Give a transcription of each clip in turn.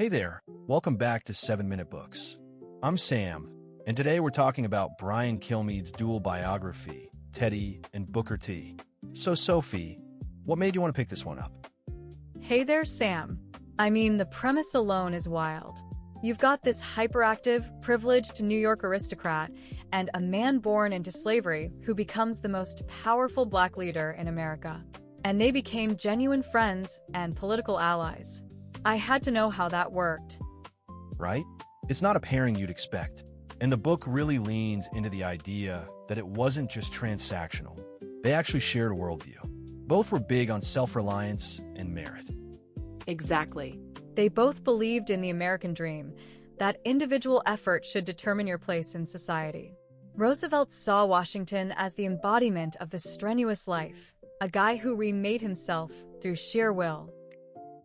Hey there, welcome back to 7 Minute Books. I'm Sam, and today we're talking about Brian Kilmeade's dual biography, Teddy and Booker T. So Sophie, what made you want to pick this one up? Hey there, Sam. The premise alone is wild. You've got this hyperactive, privileged New York aristocrat and a man born into slavery who becomes the most powerful black leader in America. And they became genuine friends and political allies. I had to know how that worked. Right? It's not a pairing you'd expect. And the book really leans into the idea that it wasn't just transactional. They actually shared a worldview. Both were big on self-reliance and merit. Exactly. They both believed in the American dream, that individual effort should determine your place in society. Roosevelt saw Washington as the embodiment of the strenuous life, a guy who remade himself through sheer will.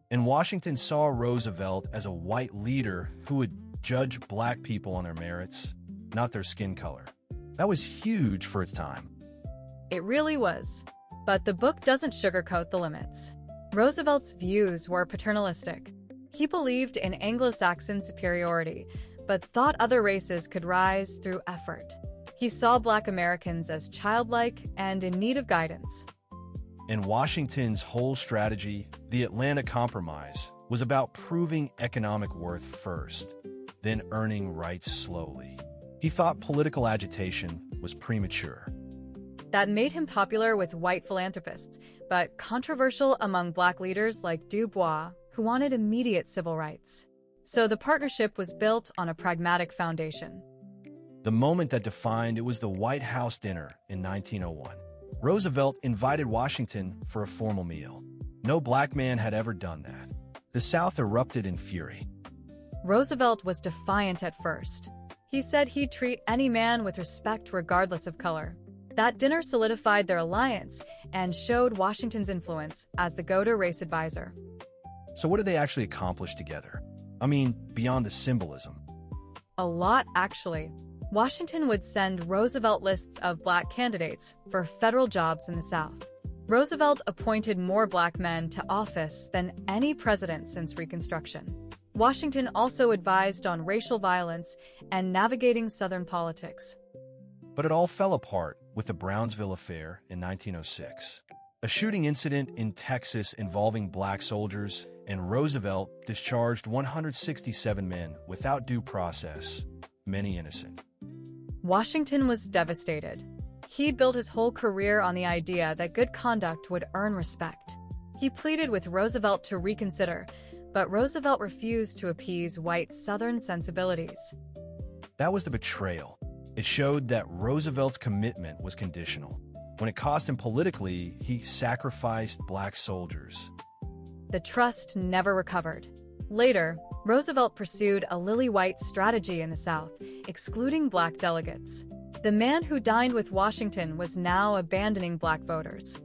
And Washington saw Roosevelt as a white leader who would judge black people on their merits, not their skin color. That was huge for its time. It really was. But the book doesn't sugarcoat the limits. Roosevelt's views were paternalistic. He believed in Anglo-Saxon superiority, but thought other races could rise through effort. He saw Black Americans as childlike and in need of guidance. And Washington's whole strategy, the Atlanta Compromise, was about proving economic worth first, then earning rights slowly. He thought political agitation was premature. That made him popular with white philanthropists, but controversial among black leaders like Du Bois, who wanted immediate civil rights. So the partnership was built on a pragmatic foundation. The moment that defined it was the White House dinner in 1901. Roosevelt invited Washington for a formal meal. No black man had ever done that. The South erupted in fury. Roosevelt was defiant at first. He said he'd treat any man with respect regardless of color. That dinner solidified their alliance and showed Washington's influence as the go-to race advisor. So what did they actually accomplish together? Beyond the symbolism. A lot, actually. Washington would send Roosevelt lists of black candidates for federal jobs in the South. Roosevelt appointed more black men to office than any president since Reconstruction. Washington also advised on racial violence and navigating Southern politics. But it all fell apart with the Brownsville Affair in 1906. A shooting incident in Texas involving black soldiers, and Roosevelt discharged 167 men without due process, many innocent. Washington was devastated. He'd built his whole career on the idea that good conduct would earn respect. He pleaded with Roosevelt to reconsider, but Roosevelt refused to appease white Southern sensibilities. That was the betrayal. It showed that Roosevelt's commitment was conditional. When it cost him politically, he sacrificed black soldiers. The trust never recovered. Later, Roosevelt pursued a lily-white strategy in the South, excluding black delegates. The man who dined with Washington was now abandoning black voters.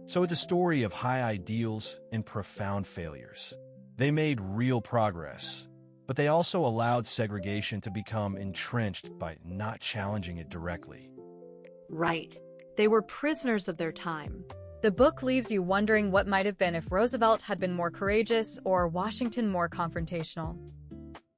So it's a story of high ideals and profound failures. They made real progress, but they also allowed segregation to become entrenched by not challenging it directly. Right. They were prisoners of their time. The book leaves you wondering what might have been if Roosevelt had been more courageous or Washington more confrontational.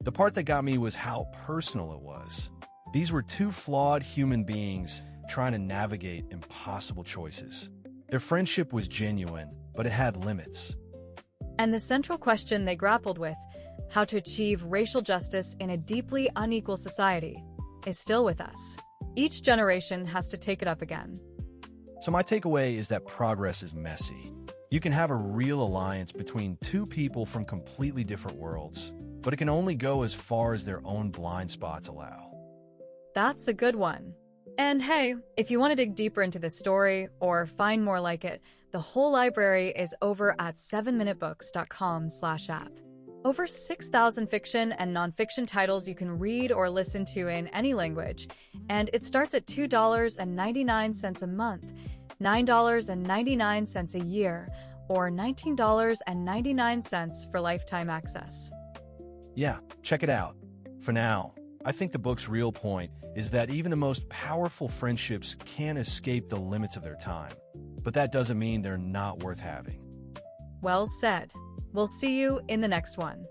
The part that got me was how personal it was. These were two flawed human beings trying to navigate impossible choices. Their friendship was genuine, but it had limits. And the central question they grappled with, how to achieve racial justice in a deeply unequal society, is still with us. Each generation has to take it up again. So my takeaway is that progress is messy. You can have a real alliance between two people from completely different worlds, but it can only go as far as their own blind spots allow. That's a good one. And hey, if you want to dig deeper into this story or find more like it, the whole library is over at 7minutebooks.com/app. Over 6,000 fiction and nonfiction titles you can read or listen to in any language, and it starts at $2.99 a month, $9.99 a year, or $19.99 for lifetime access. Yeah, check it out. For now, I think the book's real point is that even the most powerful friendships can escape the limits of their time, but that doesn't mean they're not worth having. Well said. We'll see you in the next one.